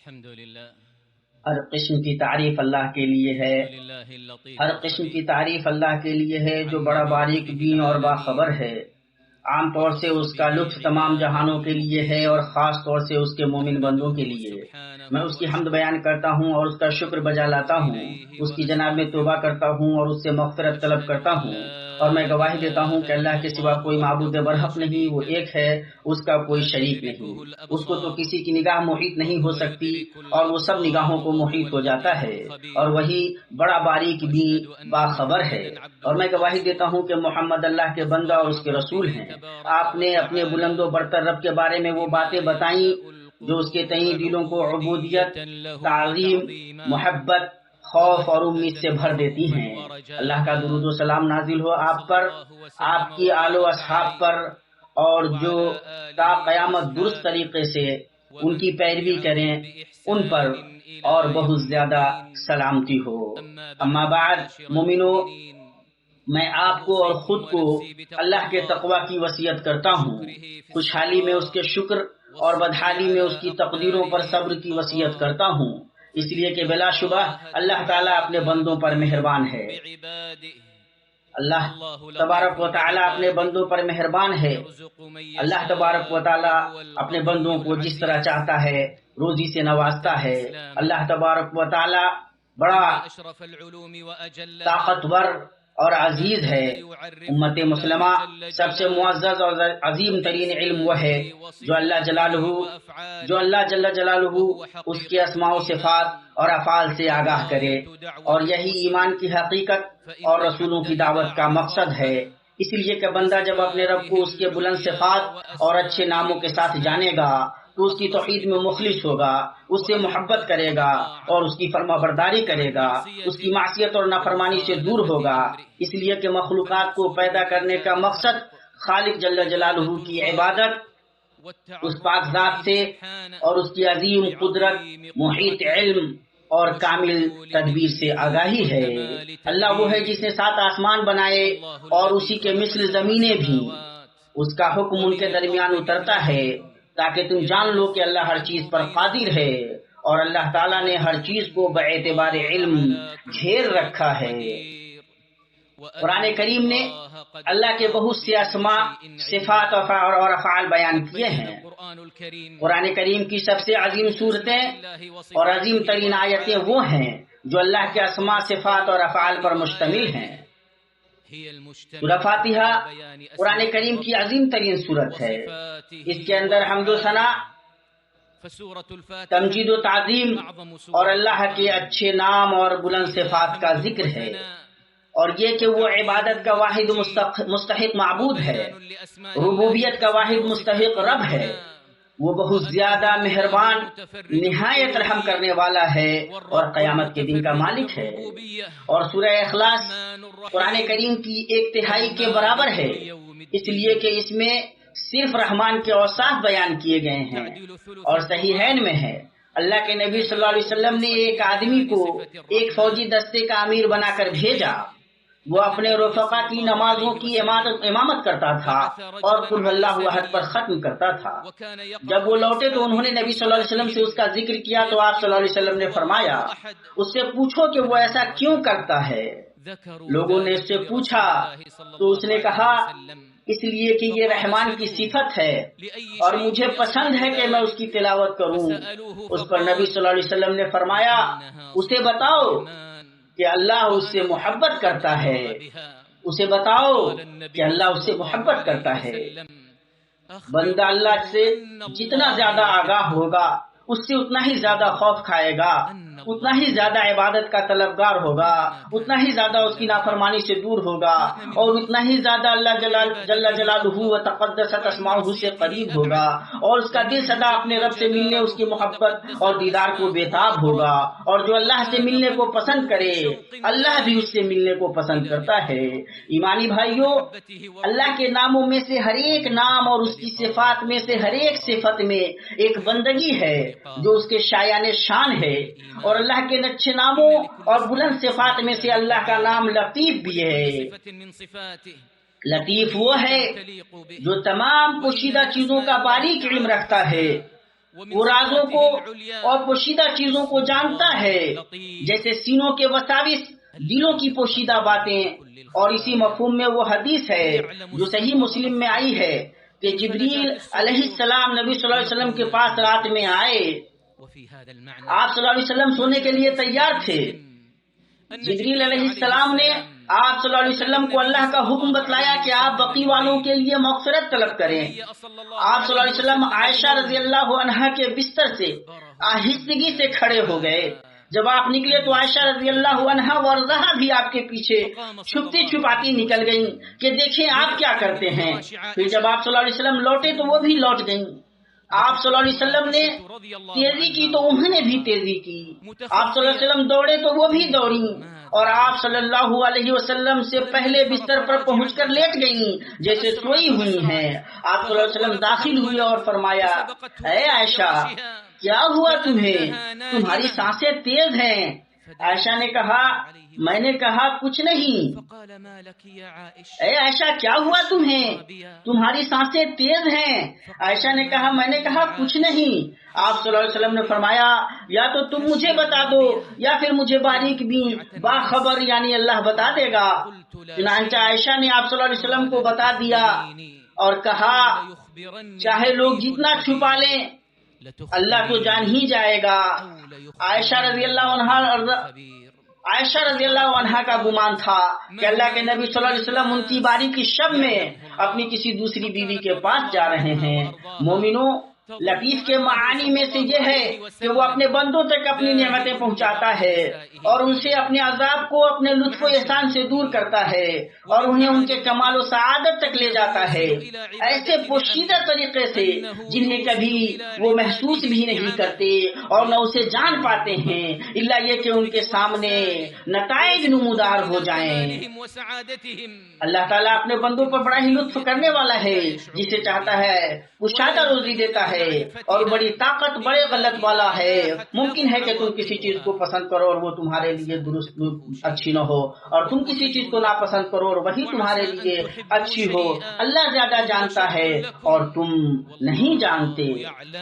ہر قسم کی تعریف اللہ کے لیے ہے، ہر قسم کی تعریف اللہ کے لیے ہے جو بڑا باریک بین اور باخبر ہے۔ عام طور سے اس کا لطف تمام جہانوں کے لیے ہے اور خاص طور سے اس کے مومن بندوں کے لیے۔ میں اس کی حمد بیان کرتا ہوں اور اس کا شکر بجا لاتا ہوں، اس کی جناب میں توبہ کرتا ہوں اور اس سے مغفرت طلب کرتا ہوں، اور میں گواہی دیتا ہوں کہ اللہ کے سوا کوئی معبود برحق نہیں، وہ ایک ہے، اس کا کوئی شریک نہیں۔ اس کو تو کسی کی نگاہ محیط نہیں ہو سکتی اور وہ سب نگاہوں کو محیط ہو جاتا ہے، اور وہی بڑا باریک بھی باخبر ہے۔ اور میں گواہی دیتا ہوں کہ محمد اللہ کے بندہ اور اس کے رسول ہیں۔ آپ نے اپنے بلند و برتر رب کے بارے میں وہ باتیں بتائیں جو اس کے تئیں دلوں کو عبودیت، تعظیم، محبت، خوف اور امید سے بھر دیتی ہیں۔ اللہ کا درود و سلام نازل ہو آپ پر، آپ کی آل و اصحاب پر، اور جو تا قیامت درست طریقے سے ان کی پیروی کریں ان پر اور بہت زیادہ سلامتی ہو۔ اما بعد، مومنو، میں آپ کو اور خود کو اللہ کے تقوی کی وصیت کرتا ہوں۔ خوشحالی میں اس کے شکر اور بدحالی میں اس کی تقدیروں پر صبر کی وصیت کرتا ہوں، اس لیے کہ بلا شبہ اللہ تعالیٰ اپنے بندوں پر مہربان ہے۔ اللہ تبارک و تعالیٰ اپنے بندوں پر مہربان ہے۔ اللہ تبارک و تعالیٰ اپنے بندوں کو جس طرح چاہتا ہے روزی سے نوازتا ہے۔ اللہ تبارک و تعالیٰ بڑا طاقتور اور عزیز ہے۔ امت مسلمہ سب سے معزز اور عظیم ترین علم وہ ہے جو اللہ جل جلالہ اس کے اسماء و صفات اور افعال سے آگاہ کرے، اور یہی ایمان کی حقیقت اور رسولوں کی دعوت کا مقصد ہے۔ اس لیے کہ بندہ جب اپنے رب کو اس کے بلند صفات اور اچھے ناموں کے ساتھ جانے گا تو اس کی توحید میں مخلص ہوگا، اس سے محبت کرے گا اور اس کی فرما برداری کرے گا، اس کی معصیت اور نافرمانی سے دور ہوگا۔ اس لیے کہ مخلوقات کو پیدا کرنے کا مقصد خالق جل جلالہ کی عبادت، اس پاک ذات سے اور اس کی عظیم قدرت، محیط علم اور کامل تدبیر سے آگاہی ہے۔ اللہ وہ ہے جس نے 7 آسمان بنائے اور اسی کے مثل زمینیں بھی، اس کا حکم ان کے درمیان اترتا ہے تاکہ تم جان لو کہ اللہ ہر چیز پر قادر ہے، اور اللہ تعالیٰ نے ہر چیز کو باعتبار علم گھیر رکھا ہے۔ قرآن کریم نے اللہ کے بہت سے اسماء، صفات اور افعال بیان کیے ہیں۔ قرآن کریم کی سب سے عظیم صورتیں اور عظیم ترین آیتیں وہ ہیں جو اللہ کے اسماء، صفات اور افعال پر مشتمل ہیں۔ سورہ فاتحہ قرآن کریم کی عظیم ترین سورت ہے۔ اس کے اندر حمد و ثنا، تمجید و تعظیم اور اللہ کے اچھے نام اور بلند صفات کا ذکر ہے، اور یہ کہ وہ عبادت کا واحد مستحق معبود ہے، ربوبیت کا واحد مستحق رب ہے، وہ بہت زیادہ مہربان، نہایت رحم کرنے والا ہے اور قیامت کے دن کا مالک ہے۔ اور سورہ اخلاص قرآن کریم کی 1/3 کے برابر ہے، اس لیے کہ اس میں صرف رحمان کے اوصاف بیان کیے گئے ہیں، اور صحیحین میں ہے اللہ کے نبی صلی اللہ علیہ وسلم نے ایک آدمی کو ایک فوجی دستے کا امیر بنا کر بھیجا۔ وہ اپنے رفقا کی نمازوں کی امامت کرتا تھا اور قل اللہ احد پر ختم کرتا تھا۔ جب وہ لوٹے تو انہوں نے نبی صلی اللہ علیہ وسلم سے اس کا ذکر کیا تو آپ صلی اللہ علیہ وسلم نے فرمایا، اس سے پوچھو کہ وہ ایسا کیوں کرتا ہے۔ لوگوں نے اس سے پوچھا تو اس نے کہا، اس لیے کہ یہ رحمان کی صفت ہے اور مجھے پسند ہے کہ میں اس کی تلاوت کروں۔ اس پر نبی صلی اللہ علیہ وسلم نے فرمایا، اسے بتاؤ کہ اللہ اس سے محبت کرتا ہے، اسے بتاؤ کہ اللہ اس سے محبت کرتا ہے۔ بندہ اللہ سے جتنا زیادہ آگاہ ہوگا اس سے اتنا ہی زیادہ خوف کھائے گا، اتنا ہی زیادہ عبادت کا طلبگار ہوگا، اتنا ہی زیادہ اس کی نافرمانی سے دور ہوگا، اور اتنا ہی زیادہ اللہ جل جلالہ و تقدست اسماؤہ سے قریب ہوگا، اور اس کا دل سدا اپنے رب سے ملنے، اس کی محبت اور دیدار کو بےتاب ہوگا۔ اور جو اللہ سے ملنے کو پسند کرے اللہ بھی اس سے ملنے کو پسند کرتا ہے۔ ایمانی بھائیوں، اللہ کے ناموں میں سے ہر ایک نام اور اس کی صفات میں سے ہر ایک صفت میں ایک بندگی ہے جو اس کے شایان شان ہے، اور اللہ کے اچھے ناموں اور بلند صفات میں سے اللہ کا نام لطیف بھی ہے۔ لطیف وہ ہے جو تمام پوشیدہ چیزوں کا باریک علم رکھتا ہے، وہ رازوں کو اور پوشیدہ چیزوں کو جانتا ہے، جیسے سینوں کے وساوس، دلوں کی پوشیدہ باتیں. اور اسی مفہوم میں وہ حدیث ہے جو صحیح مسلم میں آئی ہے کہ جبریل علیہ السلام نبی صلی اللہ علیہ وسلم کے پاس رات میں آئے. آپ صلی اللہ علیہ وسلم سونے کے لیے تیار تھے. جبریل علیہ السلام نے آپ صلی اللہ علیہ وسلم کو اللہ کا حکم بتلایا کہ آپ بقی والوں کے لیے مغفرت طلب کریں. آپ صلی اللہ علیہ وسلم عائشہ رضی اللہ عنہا کے بستر سے آہستگی سے کھڑے ہو گئے. جب آپ نکلے تو عائشہ رضی اللہ عنہا ورضہا بھی آپ کے پیچھے چھپتی چھپاتی نکل گئیں کہ دیکھیں آپ کیا کرتے ہیں. پھر جب آپ صلی اللہ علیہ وسلم لوٹے تو وہ بھی لوٹ گئیں. آپ صلی اللہ علیہ وسلم نے تیزی کی تو انہوں نے بھی تیزی کی. آپ صلی اللہ علیہ وسلم دوڑے تو وہ بھی دوڑیں، اور آپ صلی اللہ علیہ وسلم سے پہلے بستر پر پہنچ کر لیٹ گئیں جیسے سوئی ہوئی ہیں. آپ صلی اللہ علیہ وسلم داخل ہوئے اور فرمایا، اے عائشہ کیا ہوا تمہیں؟ تمہاری سانسیں تیز ہیں. عائشہ نے کہا، میں نے کہا کچھ نہیں. اے عائشہ کیا ہوا تمہیں؟ تمہاری سانسیں تیز ہیں. عائشہ نے کہا، میں نے کہا کچھ نہیں. آپ صلی اللہ علیہ وسلم نے فرمایا، یا تو تم مجھے بتا دو یا پھر مجھے باریک بین باخبر یعنی اللہ بتا دے گا. چنانچہ عائشہ نے آپ صلی اللہ علیہ وسلم کو بتا دیا اور کہا، چاہے لوگ جتنا چھپا لیں اللہ تو جان ہی جائے گا. عائشہ رضی اللہ عنہا کا گمان تھا کہ اللہ کے نبی صلی اللہ علیہ وسلم ان کی باریکی شب میں اپنی کسی دوسری بیوی کے پاس جا رہے ہیں. مومنوں، لطیف کے معانی میں سے یہ ہے کہ وہ اپنے بندوں تک اپنی نعمتیں پہنچاتا ہے اور ان سے اپنے عذاب کو اپنے لطف و احسان سے دور کرتا ہے اور انہیں ان کے کمال و سعادت تک لے جاتا ہے، ایسے پوشیدہ طریقے سے جنہیں کبھی وہ محسوس بھی نہیں کرتے اور نہ اسے جان پاتے ہیں الا یہ کہ ان کے سامنے نتائج نمودار ہو جائیں. اللہ تعالیٰ اپنے بندوں پر بڑا ہی لطف کرنے والا ہے، جسے چاہتا ہے کشادہ روزی دیتا ہے اور بڑی طاقت بڑے غلط والا ہے. ممکن ہے کہ تم کسی چیز کو پسند کرو اور وہ تمہارے لیے درست اچھی نہ ہو، اور تم کسی چیز کو ناپسند کرو اور وہی تمہارے لیے اچھی ہو. اللہ زیادہ جانتا ہے اور تم نہیں جانتے.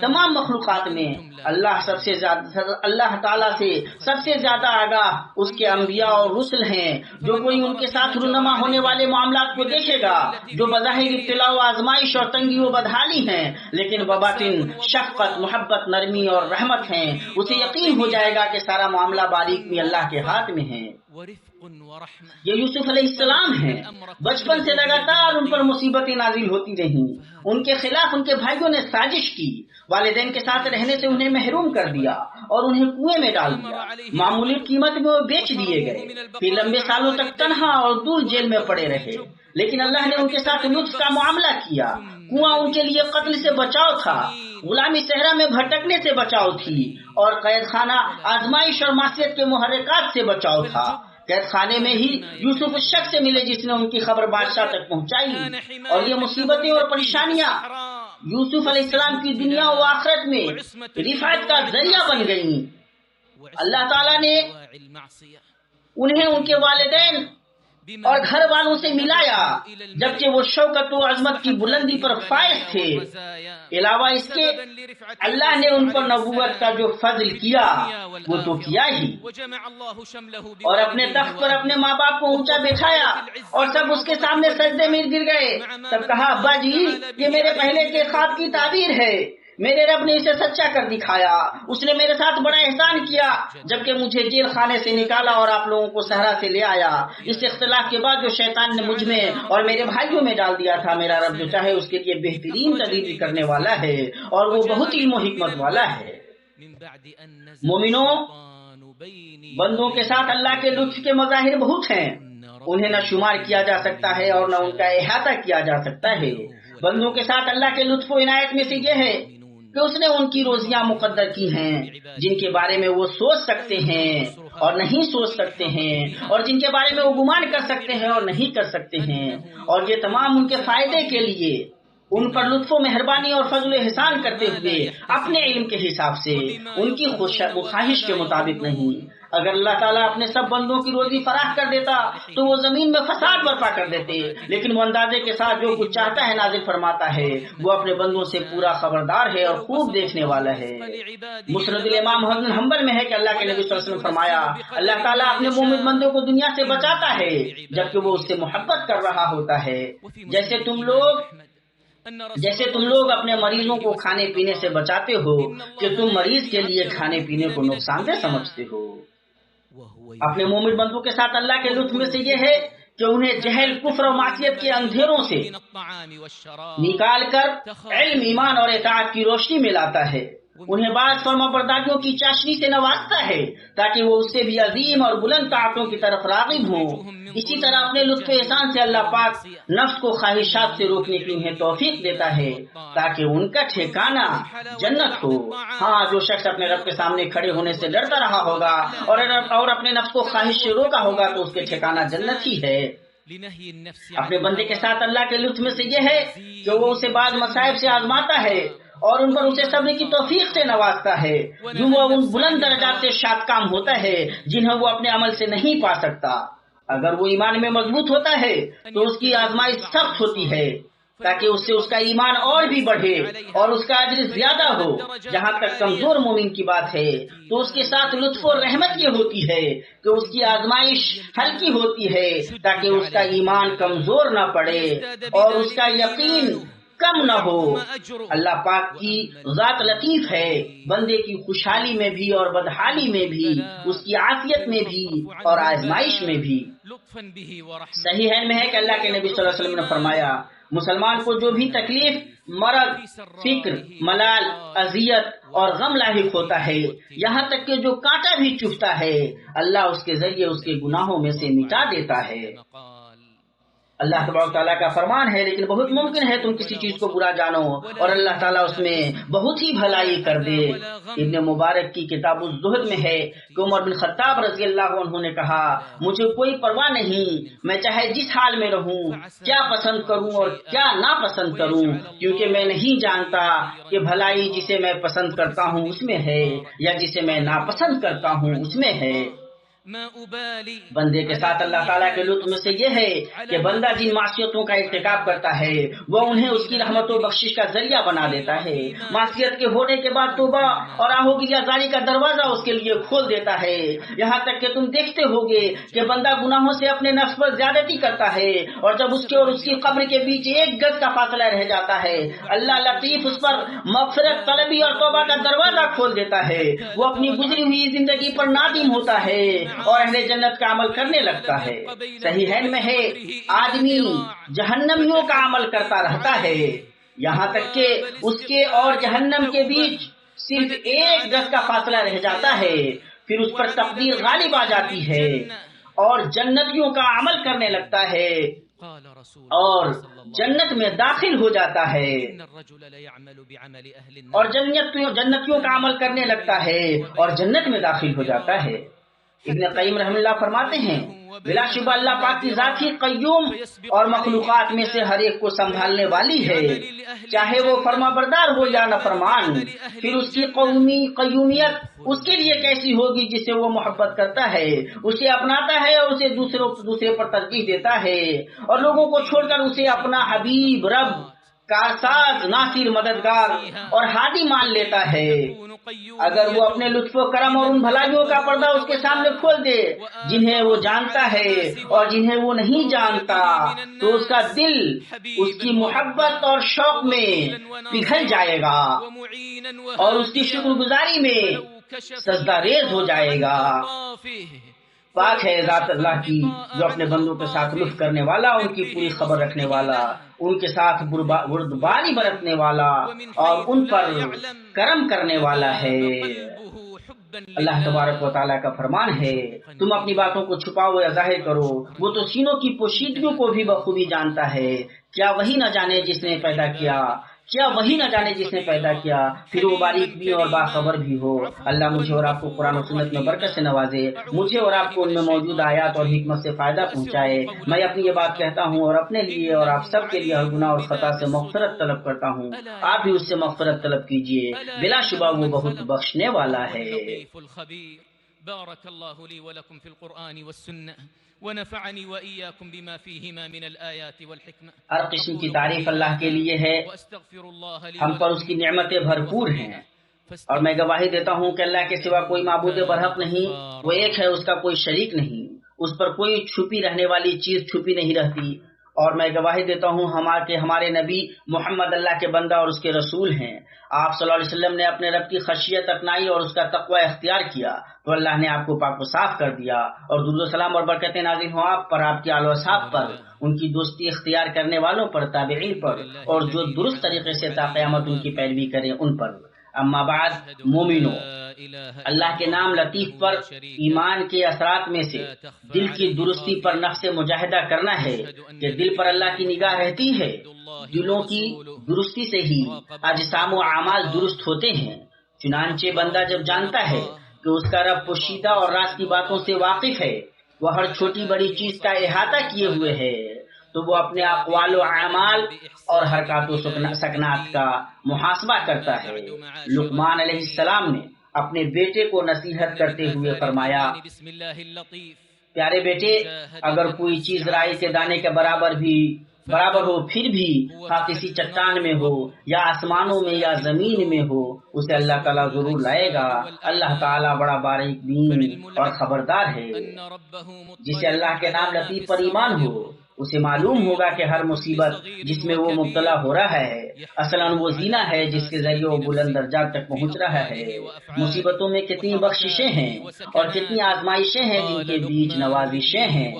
تمام مخلوقات میں اللہ تعالیٰ سے سب سے زیادہ آگاہ اس کے انبیاء اور رسل ہیں. جو کوئی ان کے ساتھ رونما ہونے والے معاملات کو دیکھے گا جو بظاہر ابتلاء و آزمائش اور تنگی و بدحالی ہیں لیکن بباطن شفقت، محبت، نرمی اور رحمت ہیں، اسے یقین ہو جائے گا کہ سارا معاملہ باریک میں اللہ کے ہاتھ میں ہے. یہ یوسف علیہ السلام ہیں. بچپن سے لگاتار ان پر مصیبتیں نازل ہوتی رہیں. ان کے خلاف ان کے بھائیوں نے سازش کی، والدین کے ساتھ رہنے سے انہیں محروم کر دیا اور انہیں کنویں میں ڈال دیا. معمولی قیمت میں وہ بیچ دیے گئے. پھر لمبے سالوں تک تنہا اور دور جیل میں پڑے رہے، لیکن اللہ نے ان کے ساتھ لطف کا معاملہ کیا. کنواں ان کے لیے قتل سے بچاؤ تھا، غلامی صحرا میں بھٹکنے سے بچاؤ تھی، اور قید خانہ آزمائش اور معصیت کے محرکات سے بچاؤ تھا. قید خانے میں ہی یوسف اس شخص سے ملے جس نے ان کی خبر بادشاہ تک پہنچائی، اور یہ مصیبتیں اور پریشانیاں یوسف علیہ السلام کی دنیا و آخرت میں رفعت کا ذریعہ بن گئیں. اللہ تعالیٰ نے انہیں ان کے والدین اور گھر والوں سے ملایا جبکہ وہ شوکت و عظمت کی بلندی پر فائز تھے. علاوہ اس کے اللہ نے ان پر نبوت کا جو فضل کیا وہ تو کیا ہی، اور اپنے تخت پر اپنے ماں باپ کو اونچا بٹھایا اور سب اس کے سامنے سجدے میں گر گئے. تب کہا، ابا جی یہ میرے پہلے کے خواب کی تعبیر ہے، میرے رب نے اسے سچا کر دکھایا. اس نے میرے ساتھ بڑا احسان کیا جبکہ مجھے جیل خانے سے نکالا اور آپ لوگوں کو صحرا سے لے آیا. اس اختلاف کے بعد جو شیطان نے مجھ میں اور میرے بھائیوں میں ڈال دیا تھا، میرا رب جو چاہے اس کے لیے بہترین تدبیر کرنے والا ہے اور وہ بہت علم و حکمت والا ہے. مومنوں، بندوں کے ساتھ اللہ کے لطف کے مظاہر بہت ہیں، انہیں نہ شمار کیا جا سکتا ہے اور نہ ان کا احاطہ کیا جا سکتا ہے. بندوں کے ساتھ اللہ کے لطف و عنایت میں سے یہ ہے کہ اس نے ان کی روزیاں مقدر کی ہیں جن کے بارے میں وہ سوچ سکتے ہیں اور نہیں سوچ سکتے ہیں، اور جن کے بارے میں وہ گمان کر سکتے ہیں اور نہیں کر سکتے ہیں، اور یہ تمام ان کے فائدے کے لیے ان پر لطف و مہربانی اور فضل و احسان کرتے ہوئے اپنے علم کے حساب سے، ان کی خواہش کے مطابق نہیں. اگر اللہ تعالیٰ اپنے سب بندوں کی روزی فراخ کر دیتا تو وہ زمین میں فساد برپا کر دیتے، لیکن وہ اندازے کے ساتھ جو کچھ چاہتا ہے نازل فرماتا ہے، وہ اپنے بندوں سے پورا خبردار ہے اور خوب دیکھنے والا ہے۔ مسند الامام احمد بن حنبل میں ہے کہ اللہ کے نبی صلی اللہ علیہ وسلم فرمایا، اللہ تعالیٰ اپنے مومن بندوں کو دنیا سے بچاتا ہے جبکہ وہ اس سے محبت کر رہا ہوتا ہے، جیسے تم لوگ اپنے مریضوں کو کھانے پینے سے بچاتے ہو کہ تم مریض کے لیے کھانے پینے کو نقصان دہ سمجھتے ہو۔ اپنے مومن بندوں کے ساتھ اللہ کے لطف میں سے یہ ہے کہ انہیں جہل، کفر اور معصیت کے اندھیروں سے نکال کر علم، ایمان اور اطاعت کی روشنی میں لاتا ہے، انہیں بعض فرما برداریوں کی چاشنی سے نوازتا ہے تاکہ وہ اس سے بھی عظیم اور بلند طاعتوں کی طرف راغب ہوں۔ اسی طرح اپنے لطف احسان سے اللہ پاک نفس کو خواہشات سے روکنے کی انہیں توفیق دیتا ہے تاکہ ان کا ٹھکانہ جنت ہو۔ ہاں، جو شخص اپنے رب کے سامنے کھڑے ہونے سے ڈرتا رہا ہوگا اور اپنے نفس کو خواہش سے روکا ہوگا تو اس کے ٹھکانہ جنت ہی ہے۔ اپنے بندے کے ساتھ اللہ کے لطف میں سے یہ ہے کہ وہ اسے بعض مصائب سے آزماتا ہے اور ان پر اسے صبر کی توفیق سے نوازتا ہے، جو وہ ان بلند درجات سے شاد کام ہوتا ہے جنہیں وہ اپنے عمل سے نہیں پا سکتا۔ اگر وہ ایمان میں مضبوط ہوتا ہے تو اس کی آزمائش سخت ہوتی ہے تاکہ اس سے اس کا ایمان اور بھی بڑھے اور اس کا اجر زیادہ ہو۔ جہاں تک کمزور مومن کی بات ہے تو اس کے ساتھ لطف و رحمت یہ ہوتی ہے کہ اس کی آزمائش ہلکی ہوتی ہے تاکہ اس کا ایمان کمزور نہ پڑے اور اس کا یقین کم نہ ہو۔ اللہ پاک کی ذات لطیف ہے، بندے کی خوشحالی میں بھی اور بدحالی میں بھی، اس کی عافیت میں بھی اور آزمائش میں بھی۔ صحیح میں ہے کہ اللہ کے نبی صلی اللہ علیہ وسلم نے فرمایا، مسلمان کو جو بھی تکلیف، مرض، فکر، ملال، اذیت اور غم لاحق ہوتا ہے، یہاں تک کہ جو کانٹا بھی چبھتا ہے، اللہ اس کے ذریعے اس کے گناہوں میں سے مٹا دیتا ہے۔ اللہ تبارک تعالیٰ کا فرمان ہے، لیکن بہت ممکن ہے تم کسی چیز کو برا جانو اور اللہ تعالیٰ اس میں بہت ہی بھلائی کر دے۔ ابن مبارک کی کتاب الزہد میں ہے کہ عمر بن خطاب رضی اللہ عنہ نے کہا، مجھے کوئی پرواہ نہیں، میں چاہے جس حال میں رہوں، کیا پسند کروں اور کیا ناپسند کروں، کیونکہ میں نہیں جانتا کہ بھلائی جسے میں پسند کرتا ہوں اس میں ہے یا جسے میں ناپسند کرتا ہوں اس میں ہے۔ بندے کے ساتھ اللہ تعالیٰ کے لطف میں سے یہ ہے کہ بندہ جن معصیتوں کا ارتکاب کرتا ہے وہ انہیں اس کی رحمت و بخشش کا ذریعہ بنا دیتا ہے۔ معصیت کے ہونے کے بعد توبہ اور آہوگیری کا دروازہ اس کے لیے کھول دیتا ہے، یہاں تک کہ تم دیکھتے ہوگے کہ بندہ گناہوں سے اپنے نفس پر زیادتی کرتا ہے اور جب اس کے اور اس کی قبر کے بیچ 1 گز کا فاصلہ رہ جاتا ہے، اللہ لطیف اس پر مغفرت طلبی اور توبہ کا دروازہ کھول دیتا ہے، وہ اپنی گزری ہوئی زندگی پر نادم ہوتا ہے اور اہل جنت کا عمل کرنے لگتا ہے۔ صحیحین میں ہے، آدمی جہنمیوں کا عمل کرتا رہتا ہے یہاں تک کہ اس کے اور جہنم کے بیچ صرف 1 گز کا فاصلہ رہ جاتا ہے، پھر اس پر تقدیر غالب آ جاتی ہے اور جنتیوں کا عمل کرنے لگتا ہے اور جنت میں داخل ہو جاتا ہے اور جنتیوں کا عمل کرنے لگتا ہے اور جنت میں داخل ہو جاتا ہے۔ ابن قیم رحم اللہ فرماتے ہیں، بلا شبہ اللہ پاک کی ذات ہی قیوم اور مخلوقات میں سے ہر ایک کو سنبھالنے والی ہے، چاہے وہ فرما بردار ہو یا نافرمان۔ پھر اس کی قیومیت اس کے لیے کیسی ہوگی جسے وہ محبت کرتا ہے، اسے اپناتا ہے اور اسے دوسرے پر ترجیح دیتا ہے اور لوگوں کو چھوڑ کر اسے اپنا حبیب، رب، کارساز، ناصر، مددگار اور ہادی مان لیتا ہے۔ اگر وہ اپنے لطف و کرم اور ان بھلائیوں کا پردہ اس کے سامنے کھول دے جنہیں وہ جانتا ہے اور جنہیں وہ نہیں جانتا تو اس کا دل اس کی محبت اور شوق میں پگھل جائے گا اور اس کی شکر گزاری میں سجدہ ریز ہو جائے گا۔ پاک ہے ذات اللہ کی جو اپنے بندوں کے ساتھ لطف کرنے والا، ان کی پوری خبر رکھنے والا، ان کے ساتھ بردباری برتنے والا اور ان پر کرم کرنے والا ہے۔ اللہ تبارک و تعالیٰ کا فرمان ہے، تم اپنی باتوں کو چھپاؤ یا ظاہر کرو، وہ تو سینوں کی پوشیدگیوں کو بھی بخوبی جانتا ہے۔ کیا وہی نہ جانے جس نے پیدا کیا، کیا وہی نہ جانے جس نے پیدا کیا، پھر وہ باریک بھی اور باخبر بھی ہو۔ اللہ مجھے اور آپ کو قرآن و سنت میں برکت سے نوازے، مجھے اور آپ کو ان میں موجود آیات اور حکمت سے فائدہ پہنچائے۔ میں اپنی یہ بات کہتا ہوں اور اپنے لیے اور آپ سب کے لیے ہر گناہ اور خطا سے مغفرت طلب کرتا ہوں، آپ بھی اس سے مغفرت طلب کیجیے، بلا شبہ وہ بہت بخشنے والا ہے۔ بارك الله لي ولكم في القرآن والسنة ونفعني وإياكم بما فيهما من الآيات والحكمة. ہر قسم کی تعریف اللہ کے لیے ہے، ہم پر اس کی نعمتیں بھرپور ہیں، اور میں گواہی دیتا ہوں کہ اللہ کے سوا کوئی معبود برحق نہیں، وہ ایک ہے، اس کا کوئی شریک نہیں، اس پر کوئی چھپی رہنے والی چیز چھپی نہیں رہتی، اور میں گواہی دیتا ہوں ہمارے نبی محمد اللہ کے بندہ اور اس کے رسول ہیں۔ آپ صلی اللہ علیہ وسلم نے اپنے رب کی خشیت اپنائی اور اس کا تقوی اختیار کیا تو اللہ نے آپ کو پاک و صاف کر دیا، اور درود و سلام اور برکتیں نازل ہوں آپ پر، آپ کے آل و اصحاب پر، ان کی دوستی اختیار کرنے والوں پر، تابعین پر، اور جو درست طریقے سے تا قیامت ان کی پیروی کریں ان پر۔ اما بعد، مومنو، اللہ کے نام لطیف پر ایمان کے اثرات میں سے دل کی درستی پر نفس مجاہدہ کرنا ہے کہ دل پر اللہ کی نگاہ رہتی ہے۔ دلوں کی درستی سے ہی اجسام و اعمال درست ہوتے ہیں۔ چنانچہ بندہ جب جانتا ہے کہ اس کا رب پوشیدہ اور راز کی باتوں سے واقف ہے، وہ ہر چھوٹی بڑی چیز کا احاطہ کیے ہوئے ہے، تو وہ اپنے اقوال و اعمال اور حرکات و سکنات کا محاسبہ کرتا ہے۔ لقمان علیہ السلام نے اپنے بیٹے کو نصیحت کرتے ہوئے فرمایا، پیارے بیٹے، اگر کوئی چیز رائی کے دانے کے برابر ہو، پھر بھی خواہ کسی چٹان میں ہو یا آسمانوں میں یا زمین میں ہو، اسے اللہ تعالیٰ ضرور لائے گا۔ اللہ تعالیٰ بڑا باریک بین اور خبردار ہے۔ جسے اللہ کے نام لطیف پر ایمان ہو، اسے معلوم ہوگا کہ ہر مصیبت جس میں وہ مبتلا ہو رہا ہے اصلاً وہ زینہ ہے جس کے ذریعے وہ بلند درجات تک پہنچ رہا ہے۔ مصیبتوں میں کتنی بخششیں ہیں اور کتنی آزمائشیں ہیں جن کے بیچ نوازشیں ہیں۔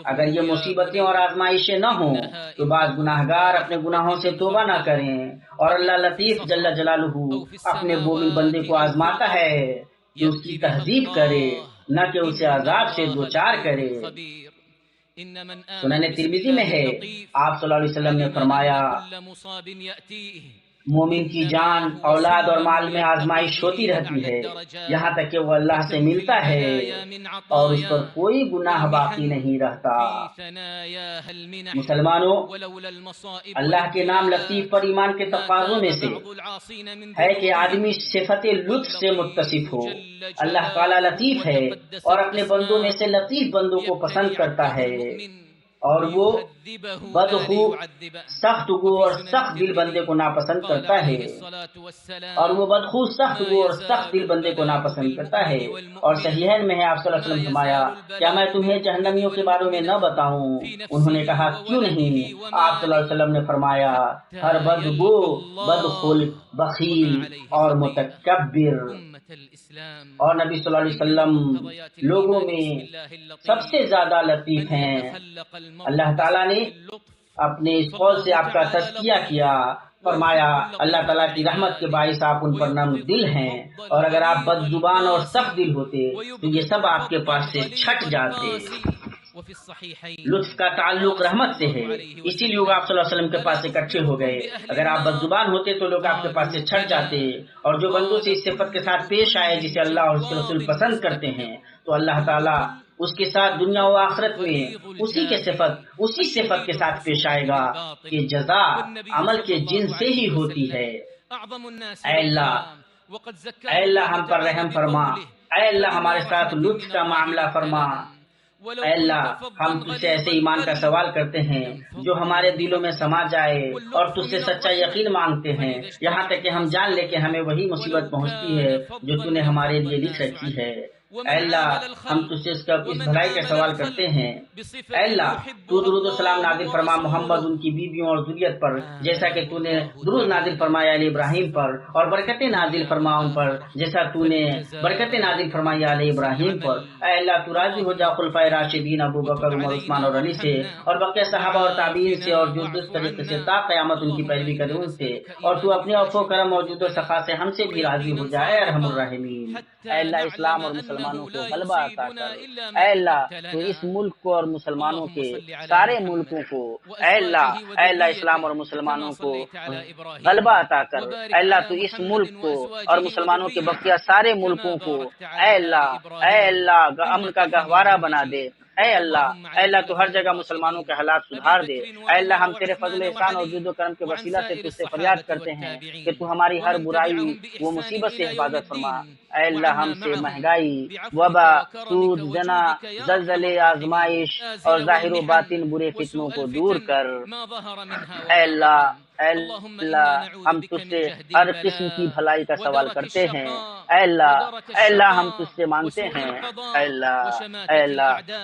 اگر یہ مصیبتیں اور آزمائشیں نہ ہوں تو بعض گناہگار اپنے گناہوں سے توبہ نہ کریں، اور اللہ لطیف جل جلالہ اپنے مومن بندے کو آزماتا ہے کہ اس کی تہذیب کرے، نہ کہ اسے عذاب سے دوچار کرے۔ سنن ترمذی میں ہے، آپ صلی اللہ علیہ وسلم نے فرمایا، مومن کی جان، اولاد اور مال میں آزمائش ہوتی رہتی ہے یہاں تک کہ وہ اللہ سے ملتا ہے اور اس پر کوئی گناہ باقی نہیں رہتا۔ مسلمانوں، اللہ کے نام لطیف پر ایمان کے تقاضوں میں سے ہے کہ آدمی صفت لطف سے متصف ہو۔ اللہ تعالی لطیف ہے اور اپنے بندوں میں سے لطیف بندوں کو پسند کرتا ہے، اور وہ بدخو، سخت گو اور سخت دل بندے کو ناپسند کرتا ہے، اور صحیحین میں ہے، آپ صلی اللہ علیہ وسلم فرمایا، کیا میں تمہیں جہنمیوں کے بارے میں نہ بتاؤں؟ انہوں نے کہا کیوں نہیں؟ آپ صلی اللہ علیہ وسلم نے فرمایا، ہر بدگو، بدخلق، بخیل اور متکبر۔ اور نبی صلی اللہ علیہ وسلم لوگوں میں سب سے زیادہ لطیف ہیں۔ اللہ تعالیٰ نے اپنے اس قول سے آپ کا تزکیہ کیا، فرمایا اللہ تعالیٰ کی رحمت کے باعث آپ ان پر نرم دل ہیں، اور اگر آپ بد زبان اور سخت دل ہوتے تو یہ سب آپ کے پاس سے چھٹ جاتے۔ لطف کا تعلق رحمت سے ہے، اسی لیے لوگ آپ صلی اللہ علیہ وسلم کے پاس اکٹھے ہو گئے۔ اگر آپ بد زبان ہوتے تو لوگ آپ کے پاس سے چھٹ جاتے، اور جو بندوں سے اس صفت کے ساتھ پیش آئے جسے اللہ اور اس کے رسول پسند کرتے ہیں تو اللہ تعالیٰ اس کے ساتھ دنیا و آخرت میں اسی صفت کے ساتھ پیش آئے گا کہ جزا عمل کے جن سے ہی ہوتی ہے۔ اے اللہ ہم پر رحم فرما، اے اللہ ہمارے ساتھ لطف کا معاملہ فرما۔ اے اللہ ہم تجھ سے ایسے ایمان کا سوال کرتے ہیں جو ہمارے دلوں میں سما جائے، اور تجھ سے سچا یقین مانگتے ہیں یہاں تک کہ ہم جان لے کہ ہمیں وہی مصیبت پہنچتی ہے جو تو نے ہمارے لیے لکھ رکھی ہے۔ اے اللہ ہم تجھ سے اس بھلائی کا سوال کرتے ہیں۔ اے اللہ تو درود و سلام نازل فرما محمد، ان کی بیویوں اور ذریت پر، جیسا کہ تو نے درود نازل فرمایا علی ابراہیم پر، اور برکتیں نازل فرما ان پر جیسا تو نے برکتیں نازل فرمائی علی ابراہیم پر۔ اے اللہ تو راضی ہو جا خلفائے راشدین ابو بکر، عمر، عثمان اور علی سے، اور بقیہ صحابہ اور تابعین سے، اور جو جس طریقے سے تا قیامت ان کی پیروی کرے ان سے، اور تو اپنے عفو و کرم اور جود و سخا سے ہم سے بھی راضی ہو جائے ارحم الراحمین۔ اے اللہ اسلام اور مسلمانوں کو غلبہ عطا کر۔ اے اللہ تو اس ملک کو اور مسلمانوں کے سارے ملکوں کو، اے اللہ اسلام اور مسلمانوں کو غلبہ عطا کر۔ اے اللہ تو اس ملک کو اور مسلمانوں کے بقیہ سارے ملکوں کو، اے اللہ امن کا گہوارہ بنا دے۔ اے اللہ تو ہر جگہ مسلمانوں کے حالات سدھار دے۔ اے اللہ ہم تیرے فضل و احسان اور جود و کرم کے وسیلہ سے تجھ سے فریاد کرتے ہیں کہ تو ہماری ہر برائی و مصیبت سے حفاظت فرما۔ اے اللہ ہم سے مہنگائی، وبا، سود، زنا، زلزلے، آزمائش اور ظاہر و باطن برے فتنوں کو دور کر۔ اے اللہ ہم تجھ سے ہر قسم کی بھلائی کا سوال کرتے ہیں۔ اے اللہ ہم تجھ سے مانگتے ہیں۔ اے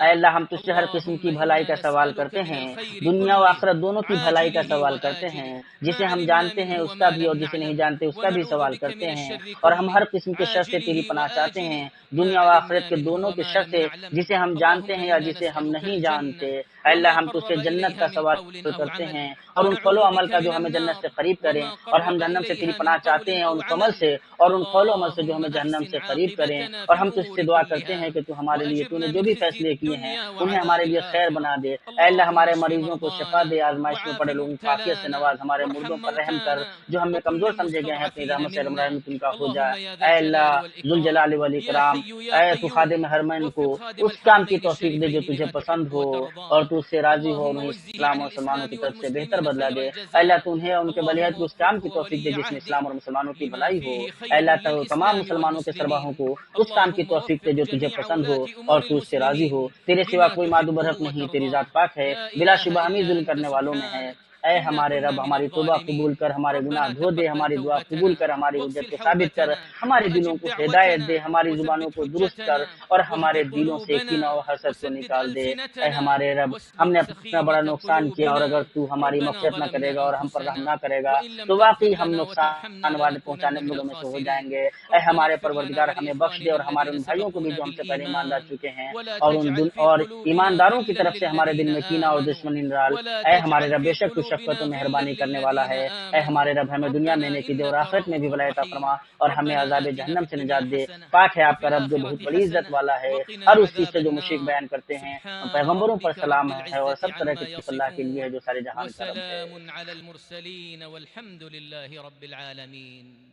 اللہ ہم تجھ سے ہر قسم کی بھلائی کا سوال کرتے ہیں، دنیا و آخرت دونوں کی بھلائی کا سوال کرتے ہیں، جسے ہم جانتے ہیں اس کا بھی اور جسے نہیں جانتے اس کا بھی سوال کرتے ہیں، اور ہم ہر قسم کے شر سے تیری پناہ چاہتے ہیں، دنیا و آخرت کے دونوں کے شر سے، جسے ہم جانتے ہیں یا جسے ہم نہیں جانتے۔ اے اللہ ہم تجھ سے جنت کا سوال کرتے ہیں اور ان قول و عمل کا جو ہمیں جنت سے قریب کریں، اور ہم جہنم سے تیری پناہ چاہتے ہیں ان عمل سے اور ان قول و عمل سے جو ہمیں جہنم سے قریب کریں، اور ہم تجھ سے دعا کرتے ہیں کہ تو ہمارے لیے تو نے جو بھی فیصلے کیے ہیں انہیں ہمارے لیے خیر بنا دے۔ اے اللہ ہمارے مریضوں کو شفا دے، آزمائش میں پڑے لوگوں کو عافیت سے نواز، ہمارے مردوں پر رحم کر جو ہم میں کمزور سمجھے گئے ہیں، اپنی رحمت سے رحمت ان کا ہو جائے۔ اے اللہ ذوالجلال والاکرام، اے تو خادم حرمین کو اس کام کی توفیق دے جو تجھے پسند ہو اور تو اس سے راضی ہو، انہیں اسلام اور مسلمانوں کی طرف سے بہتر بدلہ دے۔ اے اللہ تو انہیں اور ان کے ولیعہد کو اس کام کی توفیق دے جس میں اسلام اور مسلمانوں کی بھلائی ہو۔ اے اللہ تو تمام مسلمانوں کے سربراہوں کو اس کام کی توفیق دے جو تجھے پسند ہو اور تو اس سے راضی ہو۔ تیرے سوا کوئی معبود برحق نہیں، تیری ذات پاک ہے، بلا شبہ ہم ہی ظلم کرنے والوں میں ہے۔ اے ہمارے رب ہماری توبہ قبول کر، ہمارے گناہ دھو دے، ہماری دعا قبول کر، ہماری حجت کو ثابت کر، ہمارے دلوں کو ہدایت دے، ہماری زبانوں کو درست کر اور ہمارے دلوں سے کینہ و حسد کو نکال دے۔ اے ہمارے رب ہم نے اپنا بڑا نقصان کیا اور اگر تو ہماری مغفرت نہ کرے گا اور ہم پر رحم نہ کرے گا تو واقعی ہم نقصان والے پہنچانے والوں میں سے ہو جائیں گے۔ اے ہمارے پروردگار ہمیں بخش دے اور ہمارے ان بھائیوں کو بھی جو ہم سے پہلے ایمان لا چکے ہیں اور ایمانداروں کی طرف سے ہمارے دل میں کینہ اور دشمنی نہ ڈال۔ اے ہمارے رب بے شک تو شفقت و مہربانی کرنے والا ہے۔ اے ہمارے رب ہمیں دنیا میں نیکی دے اور آخرت میں بھی بھلائی عطا فرما اور ہمیں عذاب جہنم سے نجات دے۔ پاک ہے آپ کا رب جو بہت بڑی عزت والا ہے، ہر اس چیز سے جو مشرک بیان کرتے ہیں۔ پیغمبروں پر سلام ہے اور سب طرح کی صرف اللہ کے لیے ہے جو سارے جہان کا رب ہے۔ وسلام على المرسلين والحمد لله رب العالمين۔